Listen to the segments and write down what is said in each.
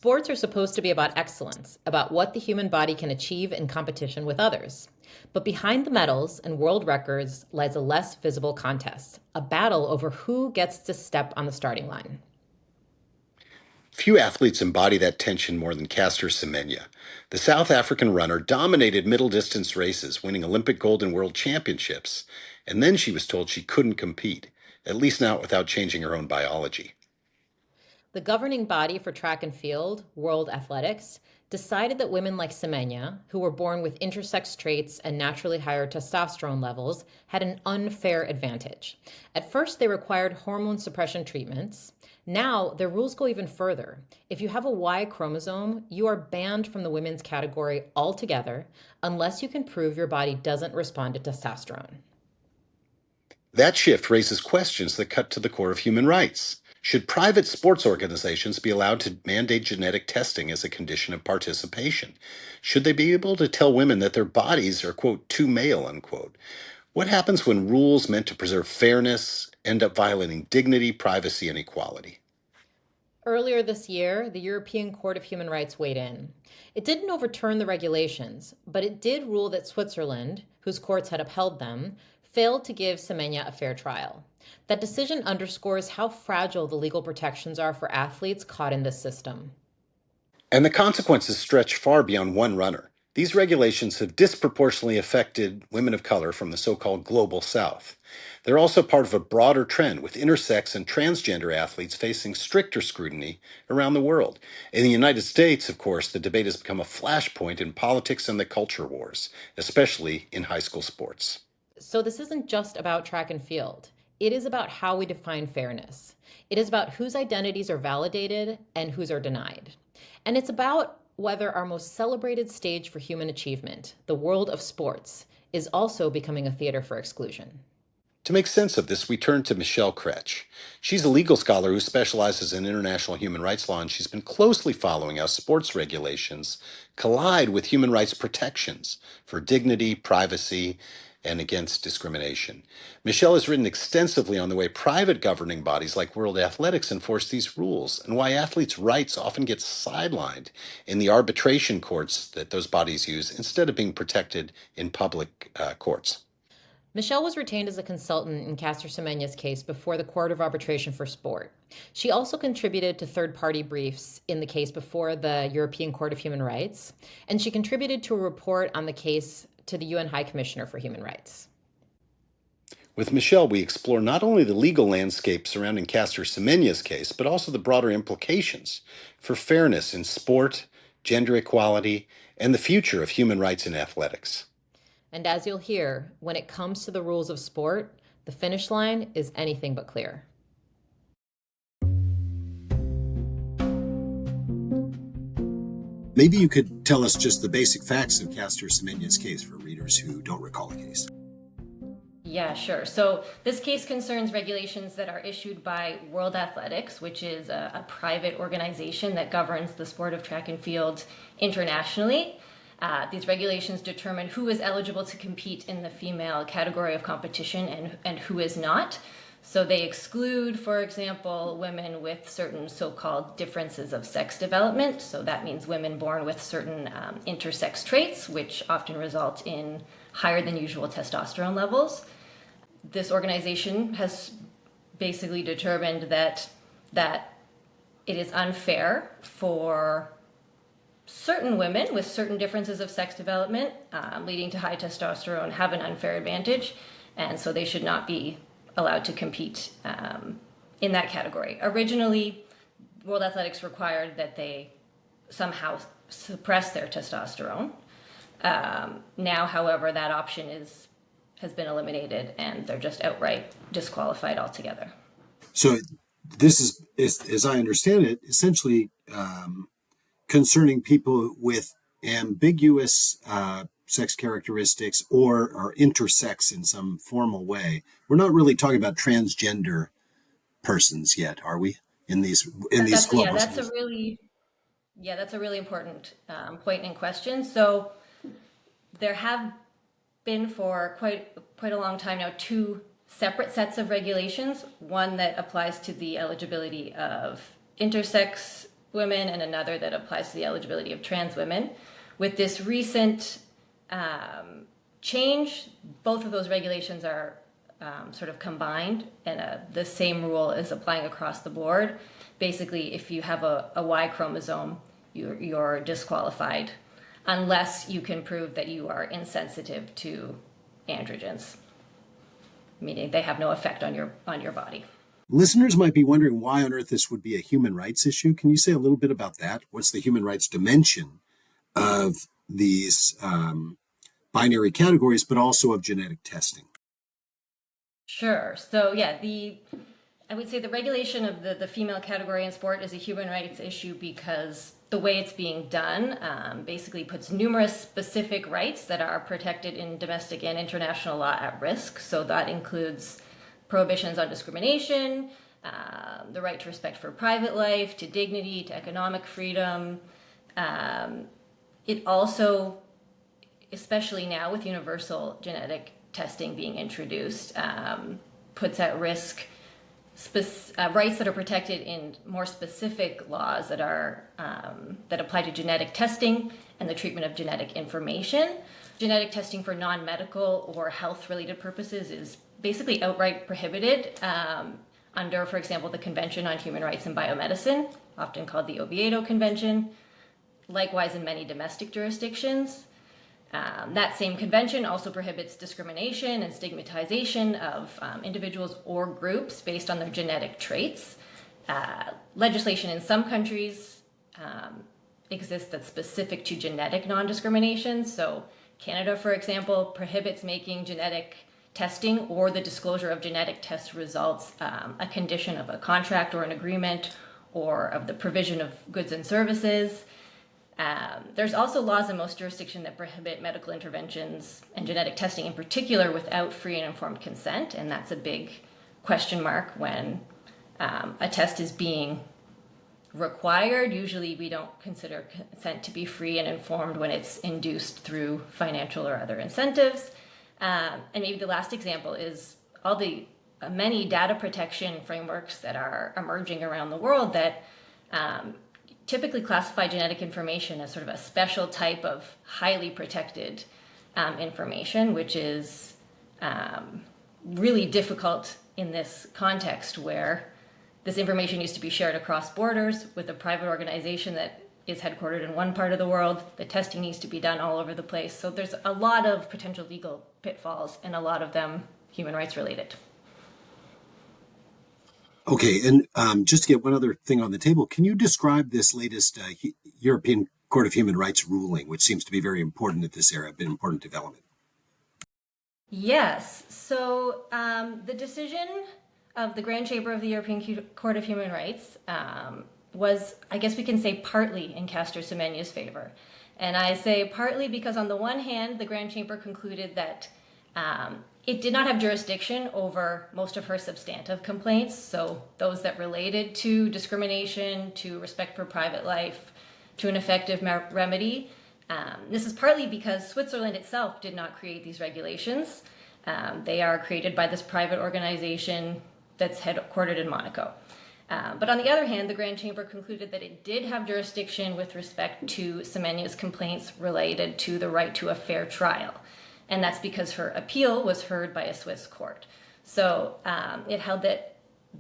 Sports are supposed to be about excellence, about what the human body can achieve in competition with others. But behind the medals and world records lies a less visible contest, a battle over who gets to step on the starting line. Few athletes embody that tension more than Caster Semenya. The South African runner dominated middle distance races, winning Olympic gold and world championships, and then she was told she couldn't compete, at least not without changing her own biology. The governing body for track and field, World Athletics, decided that women like Semenya, who were born with intersex traits and naturally higher testosterone levels, had an unfair advantage. At first, they required hormone suppression treatments. Now, their rules go even further. If you have a Y chromosome, you are banned from the women's category altogether unless you can prove your body doesn't respond to testosterone. That shift raises questions that cut to the core of human rights. Should private sports organizations be allowed to mandate genetic testing as a condition of participation? Should they be able to tell women that their bodies are, quote, too male, unquote? What happens when rules meant to preserve fairness end up violating dignity, privacy, and equality? Earlier this year, the European Court of Human Rights weighed in. It didn't overturn the regulations, but it did rule that Switzerland, whose courts had upheld them, failed to give Semenya a fair trial. That decision underscores how fragile the legal protections are for athletes caught in this system. And the consequences stretch far beyond one runner. These regulations have disproportionately affected women of color from the so called global south. They're also part of a broader trend with intersex and transgender athletes facing stricter scrutiny around the world. In the United States, of course, the debate has become a flashpoint in politics and the culture wars, especially in high school sports. So, this isn't just about track and field. It is about how we define fairness. It is about whose identities are validated and whose are denied. And it's about whether our most celebrated stage for human achievement, the world of sports, is also becoming a theater for exclusion. To make sense of this, we turn to Michelle Kretsch. She's a legal scholar who specializes in international human rights law, and she's been closely following how sports regulations collide with human rights protections for dignity, privacy, and against discrimination. Michelle has written extensively on the way private governing bodies like World Athletics enforce these rules and why athletes' rights often get sidelined in the arbitration courts that those bodies use instead of being protected in public courts. Michelle was retained as a consultant in Caster Semenya's case before the Court of Arbitration for Sport. She also contributed to third party briefs in the case before the European Court of Human Rights, and she contributed to a report on the case to the UN High Commissioner for Human Rights. With Michelle, we explore not only the legal landscape surrounding Caster Semenya's case, but also the broader implications for fairness in sport, gender equality, and the future of human rights in athletics. And as you'll hear, when it comes to the rules of sport, the finish line is anything but clear. Maybe you could tell us just the basic facts of Caster Semenya's case for readers who don't recall the case. Yeah, sure. So this case concerns regulations that are issued by World Athletics, which is a private organization that governs the sport of track and field internationally. These regulations determine who is eligible to compete in the female category of competition and who is not. So they exclude, for example, women with certain so-called differences of sex development. So that means women born with certain intersex traits, which often result in higher than usual testosterone levels. This organization has basically determined that it is unfair for certain women with certain differences of sex development leading to high testosterone have an unfair advantage, and so they should not be allowed to compete in that category. Originally, World Athletics required that they somehow suppress their testosterone. Now, however, that option has been eliminated, and they're just outright disqualified altogether. So this is as I understand it, essentially concerning people with ambiguous sex characteristics or are intersex in some formal way. We're not really talking about transgender persons yet, are we? In these global That's a really important point in question. So there have been for quite a long time now two separate sets of regulations. One that applies to the eligibility of intersex women and another that applies to the eligibility of trans women. With this recent change, both of those regulations are sort of combined, and the same rule is applying across the board. Basically, if you have a Y chromosome, you're disqualified unless you can prove that you are insensitive to androgens, meaning they have no effect on your body. Listeners might be wondering why on earth this would be a human rights issue. Can you say a little bit about that? What's the human rights dimension of these binary categories, but also of genetic testing? Sure. So yeah, I would say the regulation of the female category in sport is a human rights issue because the way it's being done basically puts numerous specific rights that are protected in domestic and international law at risk. So that includes prohibitions on discrimination, the right to respect for private life, to dignity, to economic freedom. It also, especially now with universal genetic testing being introduced, puts at risk rights that are protected in more specific laws that are that apply to genetic testing and the treatment of genetic information. Genetic testing for non-medical or health-related purposes is basically outright prohibited under, for example, the Convention on Human Rights in Biomedicine, often called the Oviedo Convention. Likewise, in many domestic jurisdictions. That same convention also prohibits discrimination and stigmatization of individuals or groups based on their genetic traits. Legislation in some countries exists that's specific to genetic non-discrimination. So Canada, for example, prohibits making genetic testing or the disclosure of genetic test results a condition of a contract or an agreement or of the provision of goods and services. There's also laws in most jurisdictions that prohibit medical interventions and genetic testing in particular without free and informed consent, and that's a big question mark when a test is being required. Usually we don't consider consent to be free and informed when it's induced through financial or other incentives. And maybe the last example is all the many data protection frameworks that are emerging around the world that typically classify genetic information as sort of a special type of highly protected information, which is really difficult in this context where this information used to be shared across borders with a private organization that is headquartered in one part of the world. The testing needs to be done all over the place. So there's a lot of potential legal pitfalls, and a lot of them human rights related. Okay, and just to get one other thing on the table, can you describe this latest European Court of Human Rights ruling, which seems to be very important at this era, an important development? Yes. So the decision of the Grand Chamber of the European Court of Human Rights was, I guess we can say, partly in Caster Semenya's favor. And I say partly because on the one hand, the Grand Chamber concluded that it did not have jurisdiction over most of her substantive complaints, so those that related to discrimination, to respect for private life, to an effective remedy. This is partly because Switzerland itself did not create these regulations. They are created by this private organization that's headquartered in Monaco. But on the other hand, the Grand Chamber concluded that it did have jurisdiction with respect to Semenya's complaints related to the right to a fair trial. And that's because her appeal was heard by a Swiss court. So it held that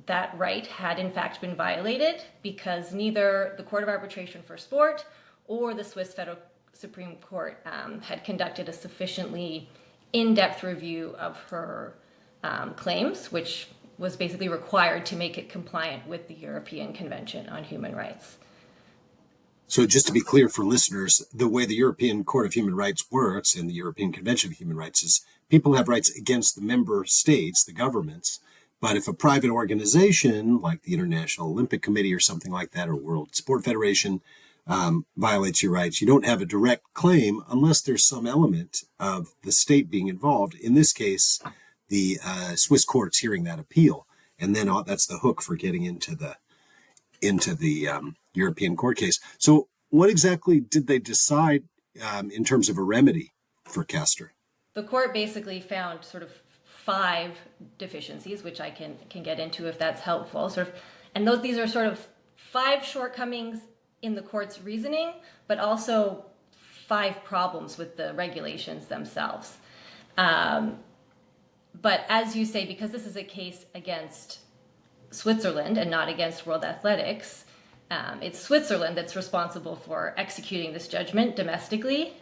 that right had in fact been violated because neither the Court of Arbitration for Sport or the Swiss Federal Supreme Court had conducted a sufficiently in-depth review of her claims, which was basically required to make it compliant with the European Convention on Human Rights. So just to be clear for listeners, the way the European Court of Human Rights works and the European Convention of Human Rights is people have rights against the member states, the governments. But if a private organization like the International Olympic Committee or something like that, or World Sport Federation, violates your rights, you don't have a direct claim unless there's some element of the state being involved. In this case, the Swiss courts hearing that appeal. And then that's the hook for getting into the European court case. So what exactly did they decide in terms of a remedy for Caster? The court basically found sort of 5 deficiencies, which I can get into if that's helpful. And these are sort of 5 shortcomings in the court's reasoning, but also 5 problems with the regulations themselves. But as you say, because this is a case against Switzerland and not against World Athletics, it's Switzerland that's responsible for executing this judgment domestically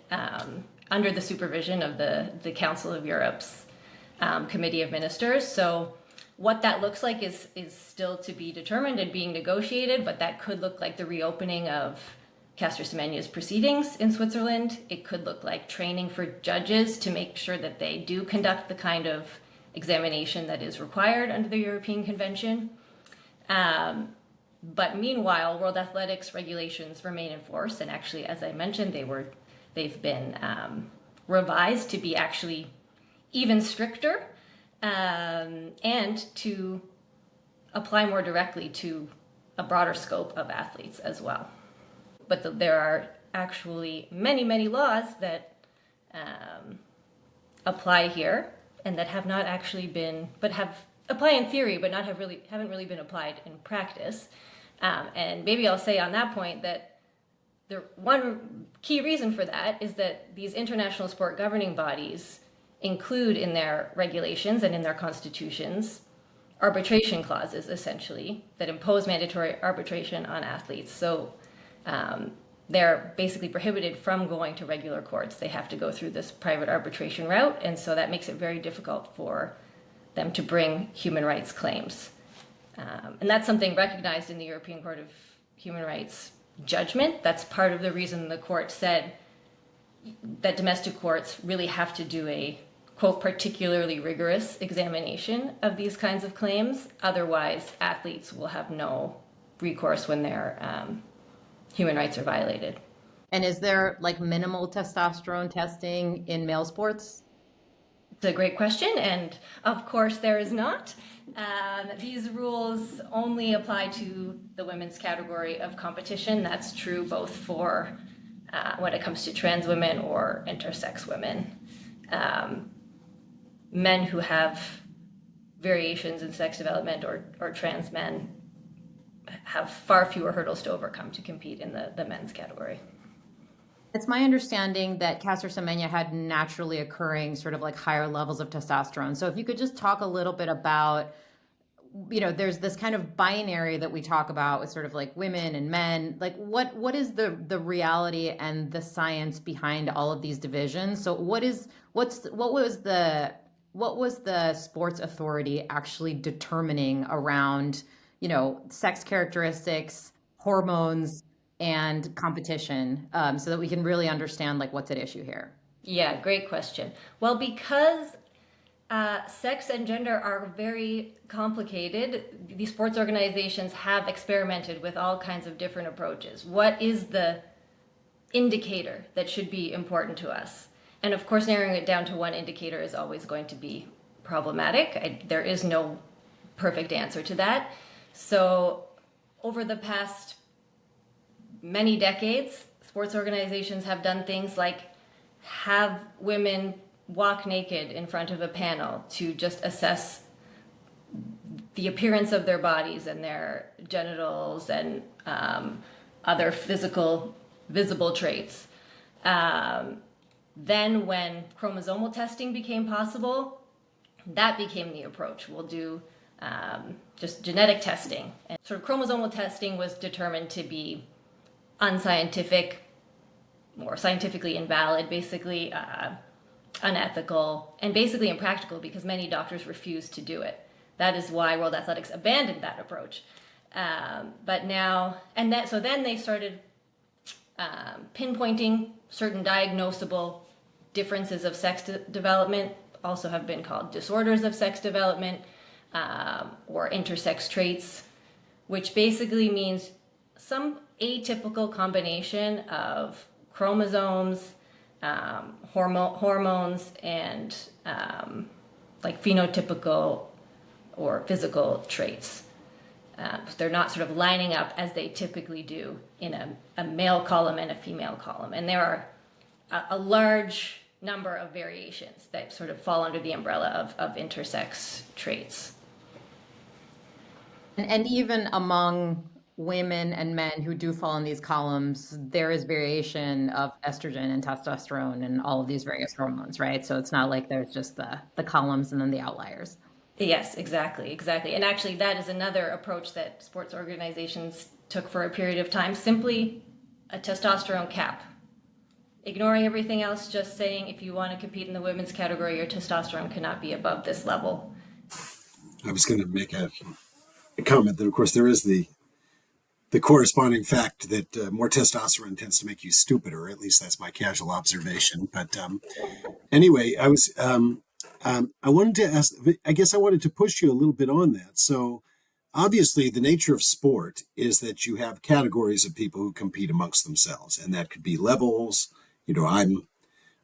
under the supervision of the Council of Europe's Committee of Ministers. So what that looks like is still to be determined and being negotiated, but that could look like the reopening of Caster Semenya's proceedings in Switzerland. It could look like training for judges to make sure that they do conduct the kind of examination that is required under the European Convention. But meanwhile, World Athletics regulations remain in force, and actually, as I mentioned, they've been revised to be actually even stricter and to apply more directly to a broader scope of athletes as well. But there are actually many, many laws that apply here and that have not actually been, but have apply in theory, but haven't really been applied in practice. And maybe I'll say on that point that the one key reason for that is that these international sport governing bodies include in their regulations and in their constitutions arbitration clauses, essentially, that impose mandatory arbitration on athletes. So they're basically prohibited from going to regular courts. They have to go through this private arbitration route, and so that makes it very difficult for them to bring human rights claims. And that's something recognized in the European Court of Human Rights judgment. That's part of the reason the court said that domestic courts really have to do a, quote, particularly rigorous examination of these kinds of claims. Otherwise, athletes will have no recourse when their human rights are violated. And is there like minimal testosterone testing in male sports? It's a great question, and of course there is not. These rules only apply to the women's category of competition. That's true both for when it comes to trans women or intersex women. Men who have variations in sex development or trans men have far fewer hurdles to overcome to compete in the men's category. It's my understanding that Caster Semenya had naturally occurring sort of like higher levels of testosterone. So if you could just talk a little bit about, there's this kind of binary that we talk about with sort of like women and men. Like what is the reality and the science behind all of these divisions? So what was the sports authority actually determining around, sex characteristics, hormones, and competition, so that we can really understand like what's at issue here? Yeah, great question. Well, because sex and gender are very complicated, these sports organizations have experimented with all kinds of different approaches. What is the indicator that should be important to us? And of course, narrowing it down to one indicator is always going to be problematic. There is no perfect answer to that. So over the past many decades, sports organizations have done things like have women walk naked in front of a panel to just assess the appearance of their bodies and their genitals and other physical visible traits. Then when chromosomal testing became possible, that became the approach. We'll do just genetic testing. And sort of chromosomal testing was determined to be unscientific or scientifically invalid, basically unethical, and basically impractical because many doctors refused to do it. That is why World Athletics abandoned that approach. So then they started pinpointing certain diagnosable differences of sex development, also have been called disorders of sex development, or intersex traits, which basically means some atypical combination of chromosomes, hormones, and like phenotypical or physical traits. They're not sort of lining up as they typically do in a male column and a female column. And there are a large number of variations that sort of fall under the umbrella of intersex traits. And even among women and men who do fall in these columns, there is variation of estrogen and testosterone and all of these various hormones, right? So it's not like there's just the columns and then the outliers. Yes, exactly, exactly. And actually, that is another approach that sports organizations took for a period of time, simply a testosterone cap. Ignoring everything else, just saying if you want to compete in the women's category, your testosterone cannot be above this level. I was going to make a comment that, of course, there is the corresponding fact that more testosterone tends to make you stupider. At least that's my casual observation. But anyway, I wanted to ask. I guess I wanted to push you a little bit on that. So obviously, the nature of sport is that you have categories of people who compete amongst themselves, and that could be levels. I'm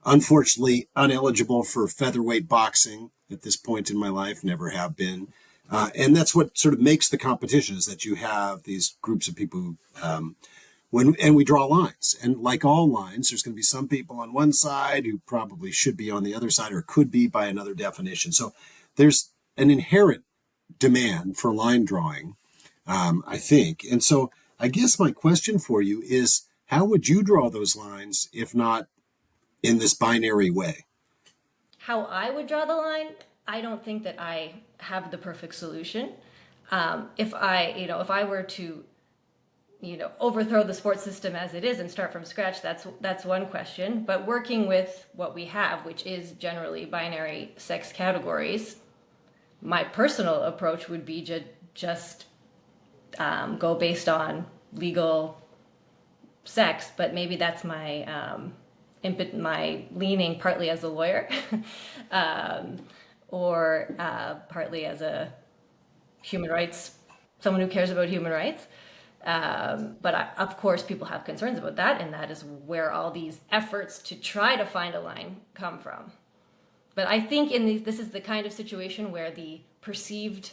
unfortunately uneligible for featherweight boxing at this point in my life, never have been. And that's what sort of makes the competition, is that you have these groups of people who, and we draw lines. And like all lines, there's going to be some people on one side who probably should be on the other side or could be by another definition. So there's an inherent demand for line drawing, I think. And so I guess my question for you is, how would you draw those lines if not in this binary way? How I would draw the line, I don't think that I have the perfect solution. If I were to, overthrow the sports system as it is and start from scratch, that's one question. But working with what we have, which is generally binary sex categories, my personal approach would be just go based on legal sex, but maybe that's my leaning partly as a lawyer, or partly as a human rights, someone who cares about human rights. Of course, people have concerns about that, and that is where all these efforts to try to find a line come from. But I think this is the kind of situation where the perceived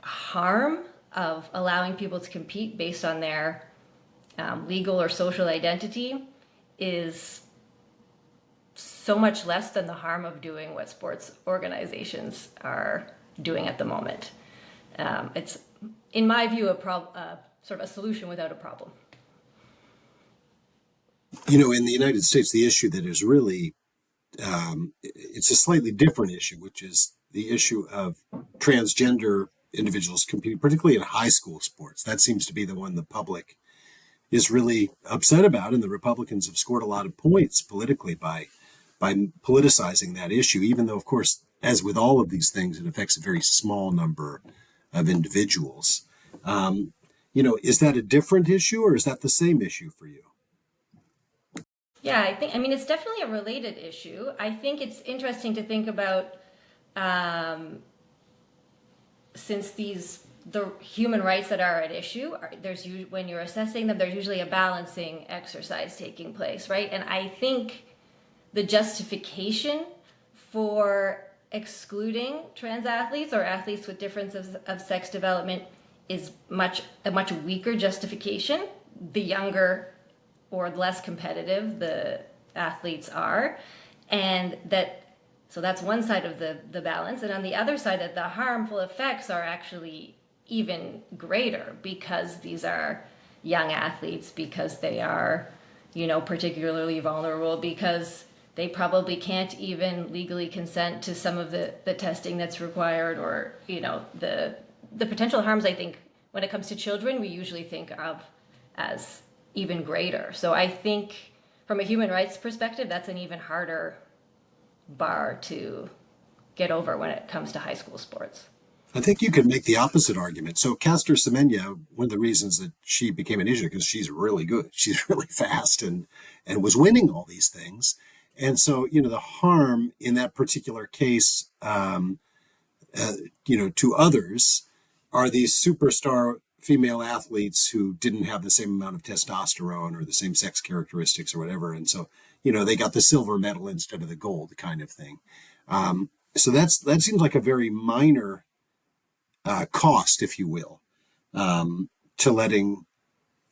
harm of allowing people to compete based on their legal or social identity is so much less than the harm of doing what sports organizations are doing at the moment. It's, in my view, sort of a solution without a problem. In the United States, the issue that is really, it's a slightly different issue, which is the issue of transgender individuals competing, particularly in high school sports. That seems to be the one the public is really upset about, and the Republicans have scored a lot of points politically by politicizing that issue, even though, of course, as with all of these things, it affects a very small number of individuals. Is that a different issue, or is that the same issue for you? Yeah, it's definitely a related issue. I think it's interesting to think about, since the human rights that are at issue, when you're assessing them, there's usually a balancing exercise taking place, right? And I think the justification for excluding trans athletes or athletes with differences of sex development is a much weaker justification. The younger or less competitive the athletes are, so that's one side of the balance. And on the other side, that the harmful effects are actually even greater because these are young athletes, because they are, particularly vulnerable, because they probably can't even legally consent to some of the testing that's required, or, the potential harms. I think when it comes to children, we usually think of as even greater. So I think from a human rights perspective, that's an even harder bar to get over when it comes to high school sports. I think you could make the opposite argument. So Caster Semenya, one of the reasons that she became an issue, because she's really good, she's really fast, and was winning all these things. And so, the harm in that particular case, to others are these superstar female athletes who didn't have the same amount of testosterone or the same sex characteristics or whatever. And so, they got the silver medal instead of the gold kind of thing. So that seems like a very minor cost, if you will, to letting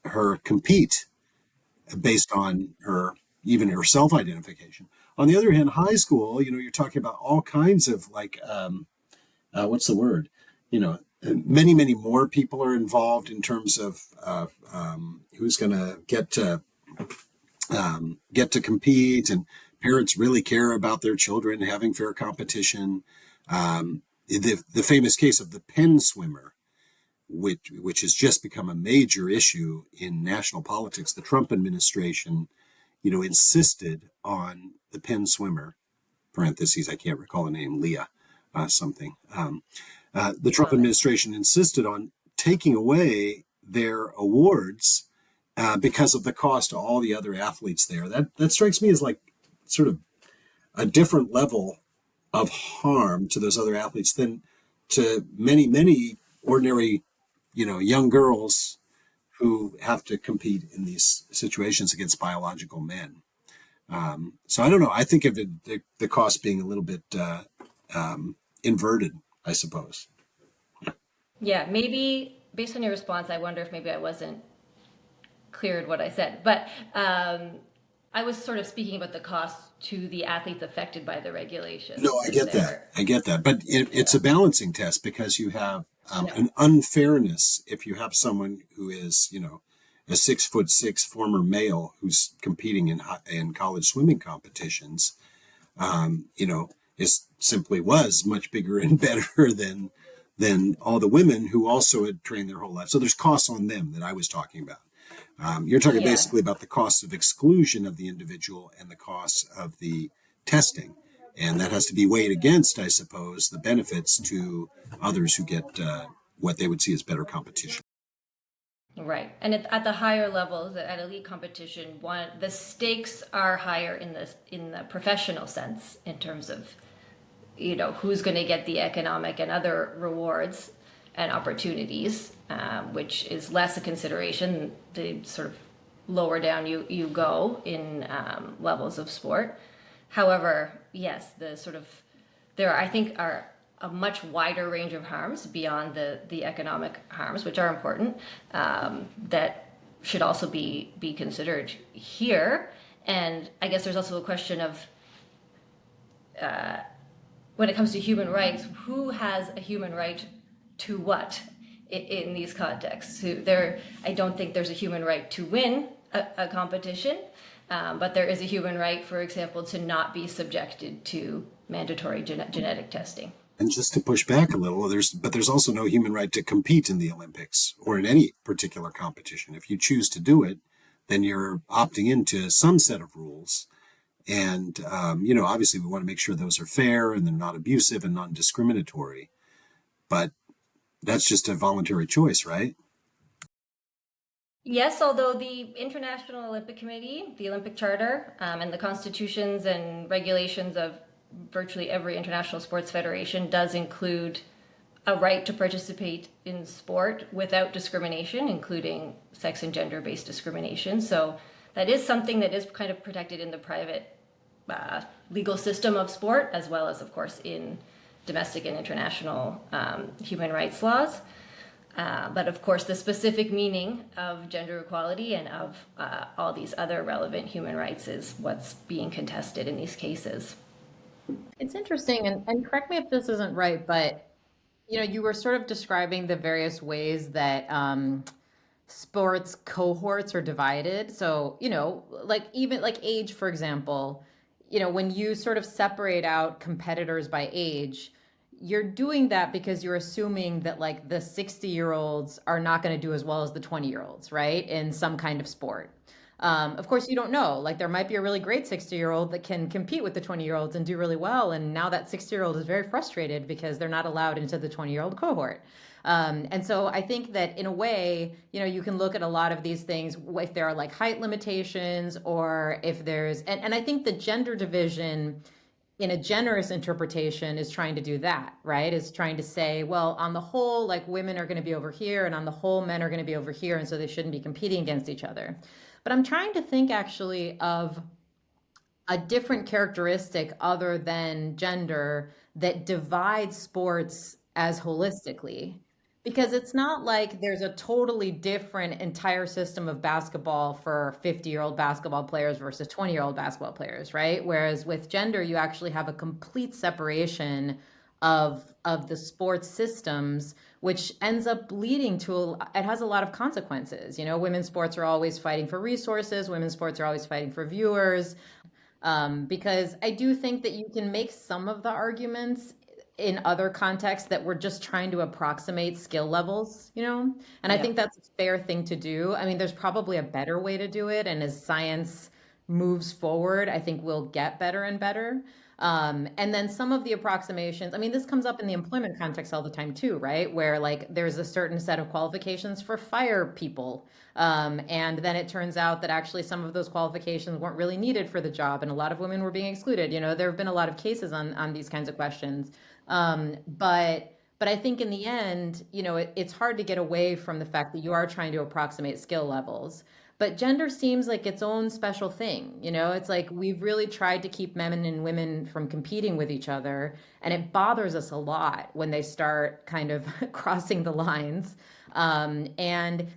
her compete based on even her self-identification. On the other hand, high school, you're talking about all kinds of what's the word? many more people are involved in terms of who's going to get to compete, and parents really care about their children having fair competition. The famous case of the Penn swimmer, which has just become a major issue in national politics. The Trump administration, insisted on the Penn swimmer, parentheses, I can't recall the name, Leah something. The Trump Got it. administration insisted on taking away their awards because of the cost to all the other athletes there. That strikes me as like sort of a different level of harm to those other athletes than to many ordinary, young girls who have to compete in these situations against biological men. So I don't know. I think of the cost being a little bit inverted, I suppose. Yeah, maybe based on your response, I wonder if maybe I wasn't clear in what I said. But I was sort of speaking about the cost to the athletes affected by the No, regulations. I If get that. they're, I get that. But it's yeah, a balancing test because you have I know. an unfairness if you have someone who is, a 6'6" former male who's competing in college swimming competitions. Is simply was much bigger and better than all the women who also had trained their whole life. So there's costs on them that I was talking about. You're talking Yeah. basically about the costs of exclusion of the individual and the costs of the testing. And that has to be weighed against, I suppose, the benefits to others who get what they would see as better competition. Right. And at the higher levels, at elite competition, one the stakes are higher in the professional sense in terms of who's going to get the economic and other rewards and opportunities, which is less a consideration the sort of lower down you go in levels of sport. However, yes, the sort of there I think are a much wider range of harms beyond the economic harms, which are important, that should also be considered here. And I guess there's also a question of when it comes to human rights, who has a human right to what in these contexts? I don't think there's a human right to win a competition, but there is a human right, for example, to not be subjected to mandatory genetic testing. And just to push back a little, there's also no human right to compete in the Olympics or in any particular competition. If you choose to do it, then you're opting into some set of rules. And obviously, we want to make sure those are fair and they're not abusive and non-discriminatory. But that's just a voluntary choice, right? Yes, although the International Olympic Committee, the Olympic Charter, and the constitutions and regulations of virtually every international sports federation does include a right to participate in sport without discrimination, including sex and gender based discrimination. So that is something that is kind of protected in the private legal system of sport, as well as, of course, in domestic and international human rights laws. But of course, the specific meaning of gender equality and of all these other relevant human rights is what's being contested in these cases. It's interesting, and correct me if this isn't right, but you were sort of describing the various ways that sports cohorts are divided. So, like even like age, for example, when you sort of separate out competitors by age, you're doing that because you're assuming that like the 60-year-olds are not going to do as well as the 20-year-olds, right? In some kind of sport. Of course, you don't know. Like there might be a really great 60-year-old that can compete with the 20-year-olds and do really well. And now that 60-year-old is very frustrated because they're not allowed into the 20-year-old cohort. And so I think that in a way, you can look at a lot of these things if there are like height limitations or if and I think the gender division in a generous interpretation is trying to do that, right? Is trying to say, well, on the whole, like women are going to be over here and on the whole, men are going to be over here. And so they shouldn't be competing against each other. But I'm trying to think actually of a different characteristic other than gender that divides sports as holistically. Because it's not like there's a totally different entire system of basketball for 50-year-old basketball players versus 20-year-old basketball players, right? Whereas with gender, you actually have a complete separation of the sports systems, which ends up leading to it has a lot of consequences. Women's sports are always fighting for resources. Women's sports are always fighting for viewers. Because I do think that you can make some of the arguments in other contexts that we're just trying to approximate skill levels. And I Yeah. think that's a fair thing to do. I mean, there's probably a better way to do it. And as science moves forward, I think we'll get better and better. And then some of the approximations, I mean, this comes up in the employment context all the time too, right? Where like there's a certain set of qualifications for fire people. And then it turns out that actually some of those qualifications weren't really needed for the job, and a lot of women were being excluded. There have been a lot of cases on these kinds of questions. But I think in the end, it's hard to get away from the fact that you are trying to approximate skill levels. But gender seems like its own special thing. It's like we've really tried to keep men and women from competing with each other. And it bothers us a lot when they start kind of crossing the lines. And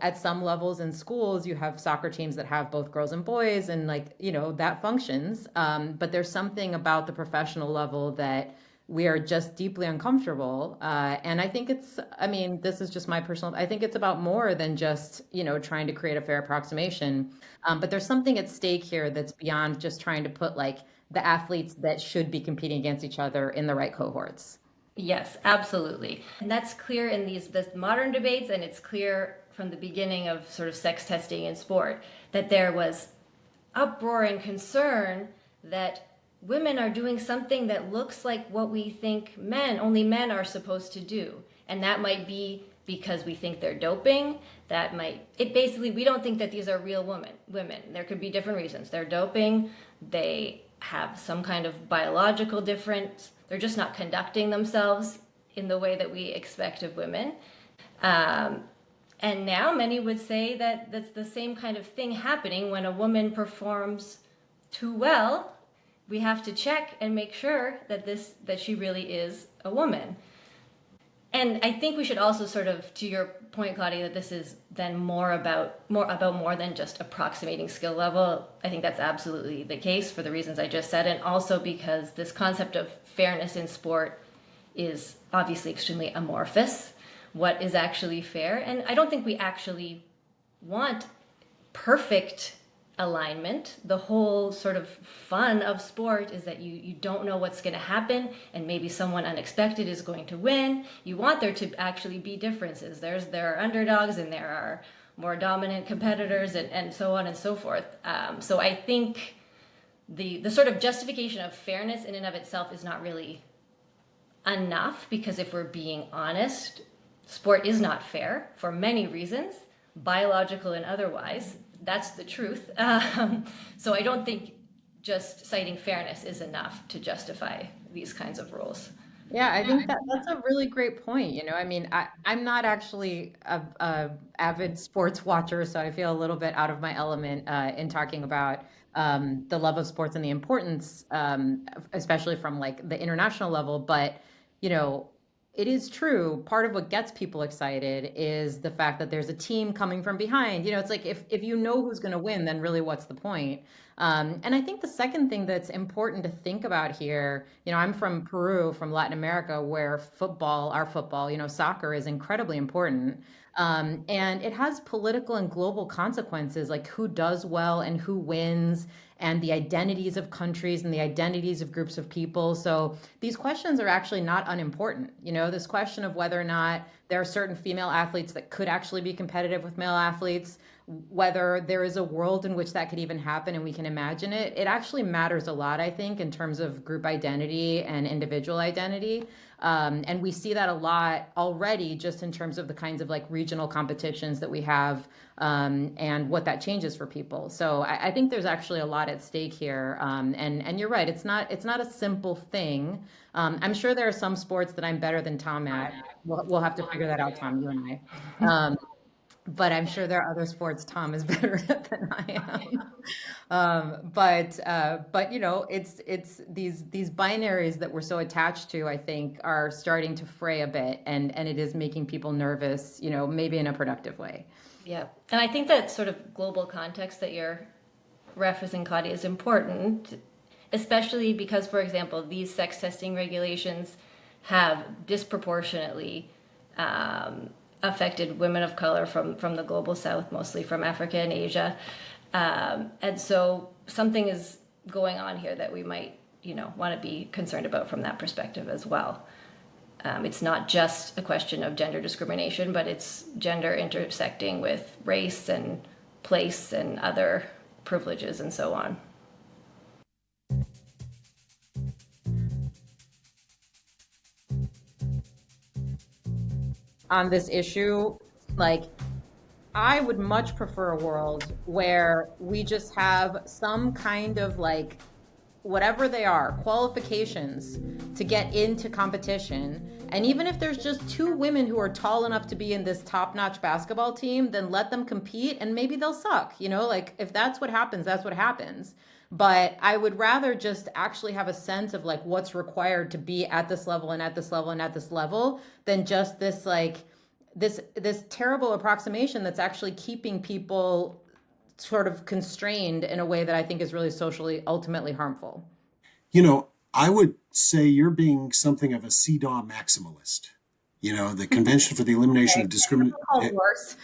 at some levels in schools, you have soccer teams that have both girls and boys, and that functions. But there's something about the professional level that we are just deeply uncomfortable. And I mean, this is just my personal, I think it's about more than just, trying to create a fair approximation. But there's something at stake here that's beyond just trying to put like the athletes that should be competing against each other in the right cohorts. Yes, absolutely. And that's clear in this modern debates, and it's clear from the beginning of sort of sex testing in sport that there was uproar and concern that women are doing something that looks like what we think only men are supposed to do. And that might be because we think they're doping. We don't think that these are real women. There could be different reasons. They're doping, they have some kind of biological difference. They're just not conducting themselves in the way that we expect of women. And now many would say that that's the same kind of thing happening when a woman performs too well. We have to check and make sure that she really is a woman. And I think we should also sort of, to your point, Claudia, that this is then more about more than just approximating skill level. I think that's absolutely the case for the reasons I just said, and also because this concept of fairness in sport is obviously extremely amorphous. What is actually fair? And I don't think we actually want perfect alignment. The whole sort of fun of sport is that you don't know what's going to happen, and maybe someone unexpected is going to win. You want there to actually be differences. There are underdogs and there are more dominant competitors, and so on and so forth. So I think the sort of justification of fairness in and of itself is not really enough, because if we're being honest, sport is not fair for many reasons, biological and otherwise. That's the truth. So I don't think just citing fairness is enough to justify these kinds of rules. Yeah, I think that's a really great point. I mean, I'm not actually a avid sports watcher, so I feel a little bit out of my element in talking about the love of sports and the importance, especially from like the international level. But you know, it is true. Part of what gets people excited is the fact that there's a team coming from behind. It's like if you know who's going to win, then really what's the point? And I think the second thing that's important to think about here, I'm from Peru, from Latin America, where our football, soccer is incredibly important. And it has political and global consequences, like who does well and who wins, and the identities of countries and the identities of groups of people. So these questions are actually not unimportant. This question of whether or not there are certain female athletes that could actually be competitive with male athletes, whether there is a world in which that could even happen and we can imagine it, it actually matters a lot, I think, in terms of group identity and individual identity. And we see that a lot already just in terms of the kinds of like regional competitions that we have, and what that changes for people. So I think there's actually a lot at stake here. And you're right, it's not a simple thing. I'm sure there are some sports that I'm better than Tom at. We'll have to figure that out, Tom, you and I. But I'm sure there are other sports Tom is better at than I am. But it's these binaries that we're so attached to, I think, are starting to fray a bit, and it is making people nervous, maybe in a productive way. Yeah. And I think that sort of global context that you're referencing, Claudia, is important, especially because, for example, these sex testing regulations have disproportionately affected women of color from the global south, mostly from Africa and Asia. And so something is going on here that we might, want to be concerned about from that perspective as well. It's not just a question of gender discrimination, but it's gender intersecting with race and place and other privileges and so on. On this issue, like, I would much prefer a world where we just have some kind of like, whatever they are, qualifications to get into competition. And even if there's just two women who are tall enough to be in this top-notch basketball team, then let them compete and maybe they'll suck. Like, if that's what happens, that's what happens. But I would rather just actually have a sense of like what's required to be at this level and at this level and at this level than just this like this terrible approximation that's actually keeping people sort of constrained in a way that I think is really socially ultimately harmful. I would say you're being something of a CEDAW maximalist. The Convention for the Elimination Okay. of Discrimination. Called worse.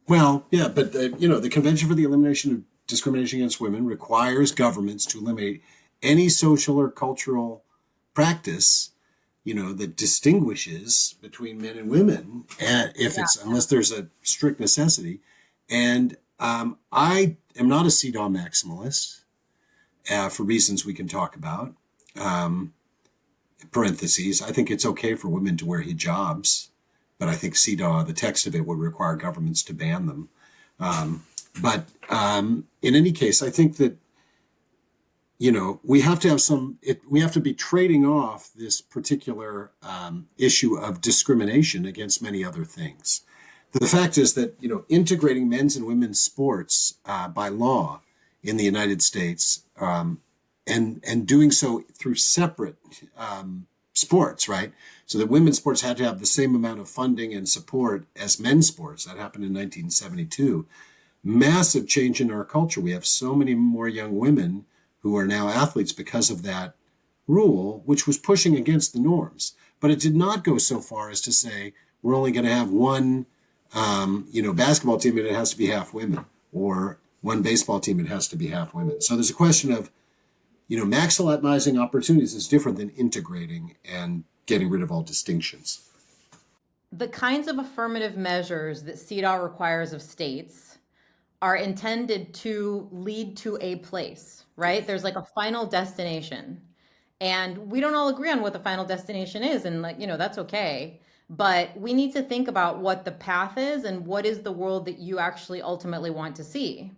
Well, yeah, but the Convention for the Elimination of Discrimination Against Women requires governments to eliminate any social or cultural practice, that distinguishes between men and women, and if Yeah. it's unless there's a strict necessity. And I am not a CEDAW maximalist for reasons we can talk about. Um, Parentheses, I think it's okay for women to wear hijabs, but I think CEDAW, the text of it, would require governments to ban them. But in any case, I think that we have to have we have to be trading off this particular issue of discrimination against many other things. The fact is that integrating men's and women's sports by law in the United States, and doing so through separate sports, right? So that women's sports had to have the same amount of funding and support as men's sports. That happened in 1972. Massive change in our culture. We have so many more young women who are now athletes because of that rule, which was pushing against the norms. But it did not go so far as to say we're only going to have one, basketball team and it has to be half women, or one baseball team it has to be half women. So there's a question of, maximizing opportunities is different than integrating and getting rid of all distinctions. The kinds of affirmative measures that CEDAW requires of states are intended to lead to a place, right? There's like a final destination. And we don't all agree on what the final destination is. And like, that's okay. But we need to think about what the path is and what is the world that you actually ultimately want to see.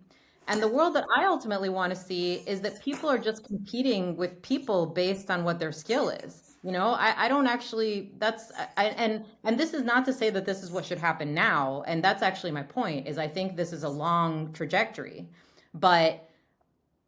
And the world that I ultimately want to see is that people are just competing with people based on what their skill is. I don't actually, and this is not to say that this is what should happen now. And that's actually my point, is I think this is a long trajectory. But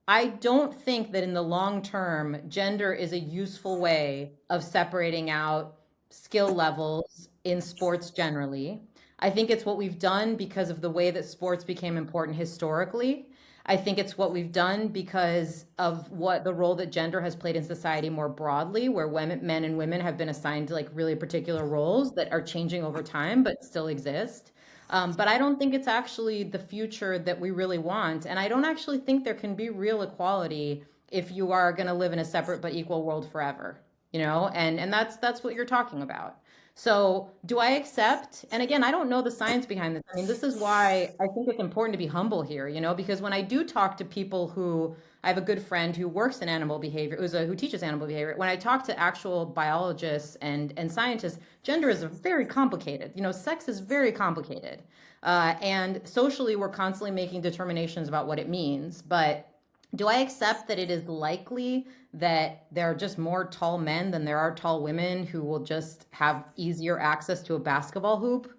I don't think that in the long term, gender is a useful way of separating out skill levels in sports generally. I think it's what we've done because of the way that sports became important historically. I think it's what we've done because of what the role that gender has played in society more broadly, where women, men and women have been assigned to like really particular roles that are changing over time but still exist. But I don't think it's actually the future that we really want. And I don't actually think there can be real equality if you are going to live in a separate but equal world forever, and that's what you're talking about. So do I accept? And again, I don't know the science behind this. I mean, this is why I think it's important to be humble here, because when I do talk to people who, I have a good friend who works in animal behavior, who teaches animal behavior. When I talk to actual biologists and scientists, gender is very complicated. Sex is very complicated. And socially, we're constantly making determinations about what it means. But do I accept that it is likely that there are just more tall men than there are tall women who will just have easier access to a basketball hoop?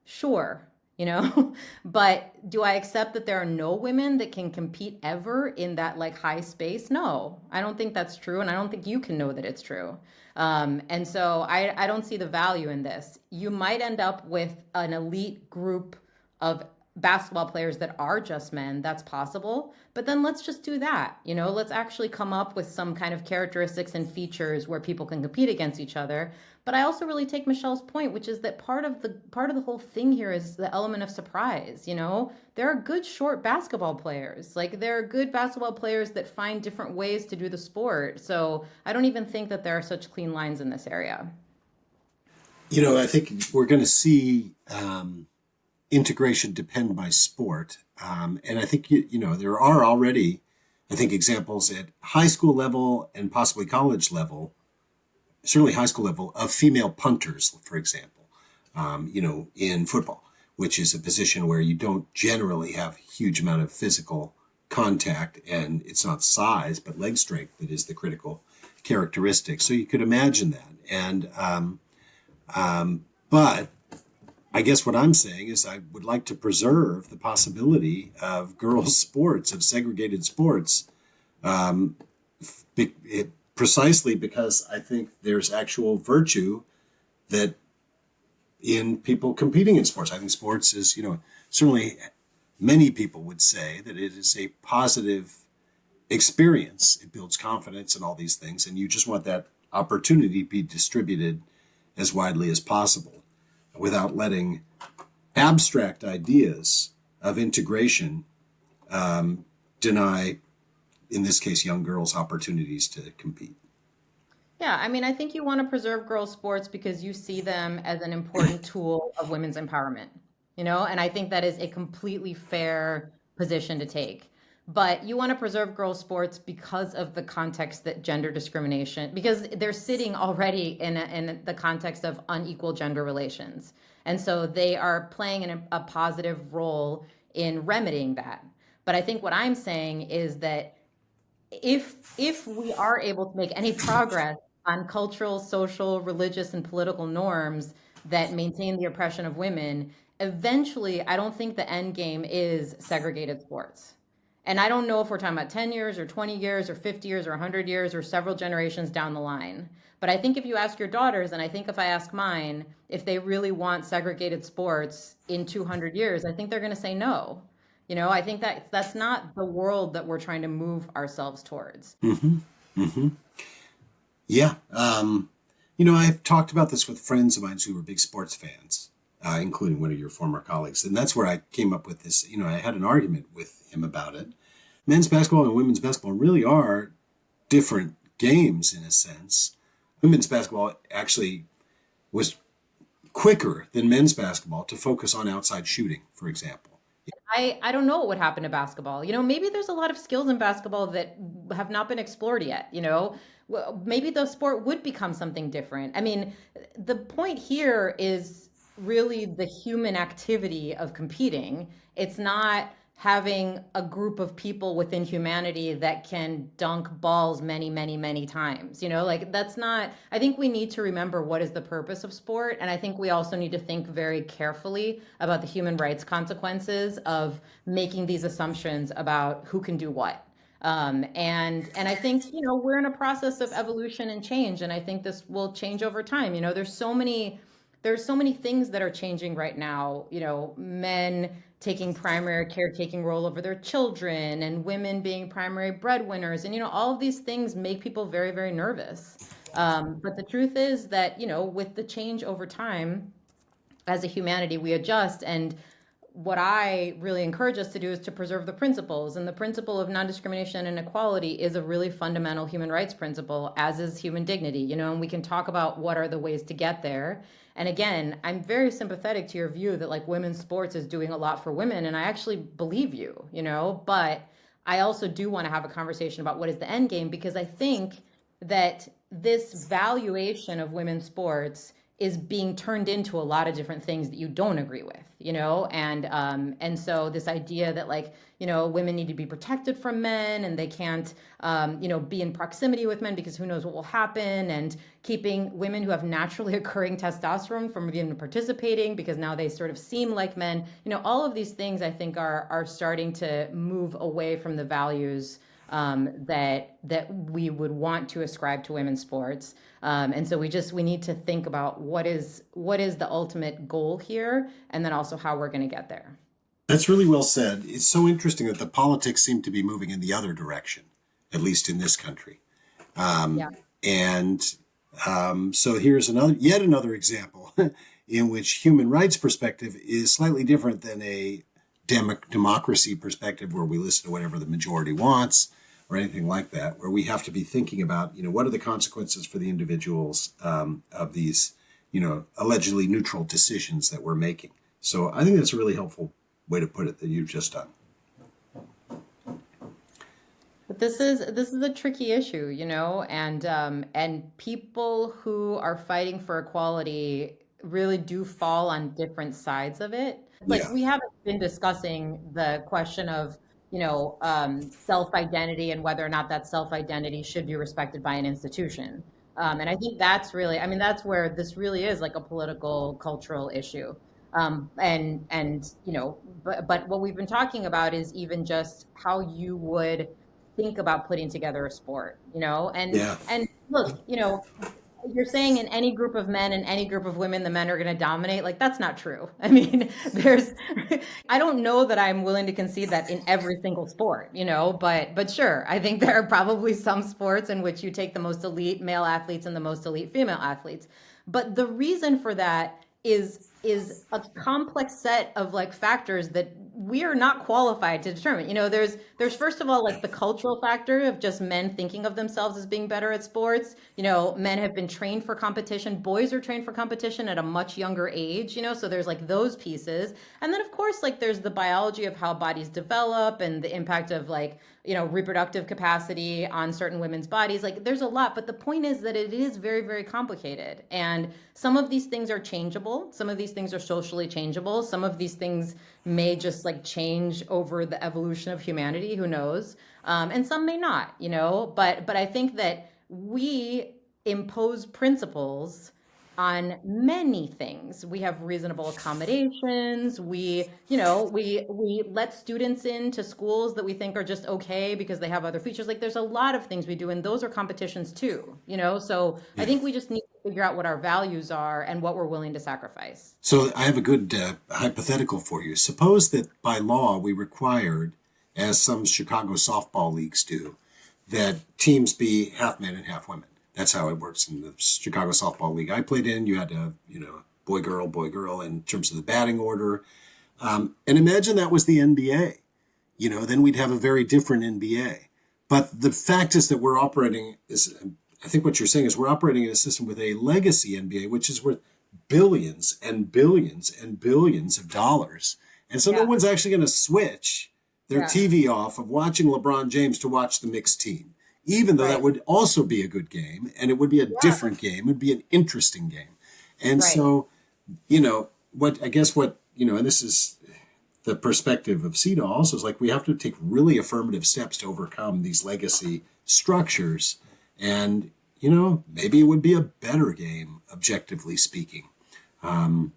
Sure, but do I accept that there are no women that can compete ever in that like high space? No, I don't think that's true. And I don't think you can know that it's true. And so I don't see the value in this. You might end up with an elite group of basketball players that are just men, that's possible. But then let's just do that. Let's actually come up with some kind of characteristics and features where people can compete against each other. But I also really take Michelle's point, which is that part of the whole thing here is the element of surprise. There are good short basketball players. Like there are good basketball players that find different ways to do the sport. So I don't even think that there are such clean lines in this area. I think we're going to see integration depend by sport. And I think, there are already, I think, examples at high school level and possibly college level, certainly high school level, of female punters, for example, in football, which is a position where you don't generally have a huge amount of physical contact, and it's not size, but leg strength that is the critical characteristic. So you could imagine that. But I guess what I'm saying is I would like to preserve the possibility of girls' sports, of segregated sports, precisely because I think there's actual virtue that in people competing in sports. I think sports is, certainly many people would say that it is a positive experience. It builds confidence and all these things, and you just want that opportunity to be distributed as widely as possible without letting abstract ideas of integration deny, in this case, young girls opportunities to compete. Yeah, I mean, I think you want to preserve girls' sports because you see them as an important tool of women's empowerment, and I think that is a completely fair position to take. But you want to preserve girls' sports because of the context that gender discrimination, because they're sitting already in the context of unequal gender relations. And so they are playing a positive role in remedying that. But I think what I'm saying is that if we are able to make any progress on cultural, social, religious, and political norms that maintain the oppression of women, eventually, I don't think the end game is segregated sports. And I don't know if we're talking about 10 years or 20 years or 50 years or 100 years or several generations down the line. But I think if you ask your daughters, and I think if I ask mine, if they really want segregated sports in 200 years, I think they're going to say no. I think that that's not the world that we're trying to move ourselves towards. Mm-hmm. Mm-hmm. Yeah. I've talked about this with friends of mine who were big sports fans, including one of your former colleagues. And that's where I came up with this. I had an argument with him about it. Men's basketball and women's basketball really are different games in a sense. Women's basketball actually was quicker than men's basketball to focus on outside shooting, for example. I don't know what would happen to basketball. Maybe there's a lot of skills in basketball that have not been explored yet. Well, maybe the sport would become something different. I mean, the point here is really the human activity of competing. It's not having a group of people within humanity that can dunk balls many, many, many times. Like that's not, I think we need to remember what is the purpose of sport. And I think we also need to think very carefully about the human rights consequences of making these assumptions about who can do what. And I think, we're in a process of evolution and change. And I think this will change over time. There's so many things that are changing right now, men taking primary caretaking role over their children and women being primary breadwinners. And, all of these things make people very, very nervous. But the truth is that, with the change over time, as a humanity, we adjust. And what I really encourage us to do is to preserve the principles. And the principle of non-discrimination and equality is a really fundamental human rights principle, as is human dignity, and we can talk about what are the ways to get there. And again, I'm very sympathetic to your view that like women's sports is doing a lot for women. And I actually believe you, but I also do want to have a conversation about what is the end game, because I think that this valuation of women's sports is being turned into a lot of different things that you don't agree with, and so this idea that like, women need to be protected from men and they can't, be in proximity with men because who knows what will happen, and keeping women who have naturally occurring testosterone from even participating because now they sort of seem like men, all of these things I think are starting to move away from the values that we would want to ascribe to women's sports. And so we need to think about what is the ultimate goal here, and then also how we're going to get there. That's really well said. It's so interesting that the politics seem to be moving in the other direction, at least in this country. Yeah. And so here's yet another example in which human rights perspective is slightly different than a democracy perspective, where we listen to whatever the majority wants or anything like that, where we have to be thinking about, what are the consequences for the individuals of these, allegedly neutral decisions that we're making. So I think that's a really helpful way to put it that you've just done. But this is a tricky issue, and people who are fighting for equality really do fall on different sides of it. Like Yeah. we haven't been discussing the question of, self-identity and whether or not that self-identity should be respected by an institution. And I think that's really, I mean, that's where this really is like a political, cultural issue. But what we've been talking about is even just how you would think about putting together a sport, Yeah. and look, you're saying in any group of men and any group of women, the men are going to dominate. Like that's not true. I mean, I don't know that I'm willing to concede that in every single sport, but sure, I think there are probably some sports in which you take the most elite male athletes and the most elite female athletes. But the reason for that is a complex set of like factors that we are not qualified to determine. There's first of all like the cultural factor of just men thinking of themselves as being better at sports. Men have been trained for competition. Boys are trained for competition at a much younger age, so there's like those pieces. And then of course like there's the biology of how bodies develop and the impact of like, reproductive capacity on certain women's bodies. Like there's a lot, but the point is that it is very, very complicated. And some of these things are changeable. Some of these things are socially changeable. Some of these things may just like change over the evolution of humanity. Who knows? And some may not, but I think that we impose principles on many things. We have reasonable accommodations. We let students into schools that we think are just okay because they have other features. Like there's a lot of things we do, and those are competitions too, So I Yeah. think we just need to figure out what our values are and what we're willing to sacrifice. So I have a good hypothetical for you. Suppose that by law we required, as some Chicago softball leagues do, that teams be half men and half women. That's how it works in the Chicago softball league I played in. You had to, boy, girl in terms of the batting order. And imagine that was the NBA. Then we'd have a very different NBA. But the fact is that we're operating I think what you're saying is we're operating in a system with a legacy NBA, which is worth billions and billions and billions of dollars. And so no Yeah. one's actually going to switch their Yeah. TV off of watching LeBron James to watch the mixed team, even though that Right. would also be a good game and it would be a Yeah. different game. It would be an interesting game. And Right. so, and this is the perspective of CETA also is like we have to take really affirmative steps to overcome these legacy structures. And, maybe it would be a better game, objectively speaking. Um,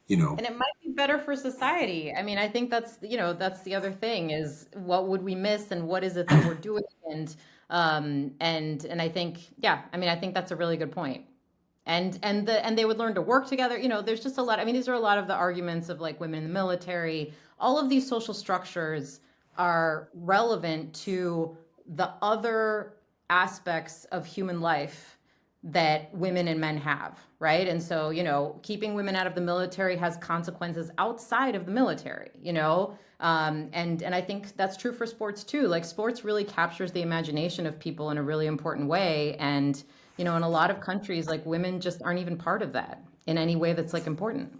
And it might be better for society. I mean, I think that's the other thing is what would we miss and what is it that we're doing? And I think, yeah, I mean, I think that's a really good point. And they would learn to work together. There's just a lot. I mean, these are a lot of the arguments of like women in the military. All of these social structures are relevant to the other aspects of human life that women and men have, right? And so, keeping women out of the military has consequences outside of the military, and I think that's true for sports too. Like sports really captures the imagination of people in a really important way. And, in a lot of countries, like women just aren't even part of that in any way that's like important,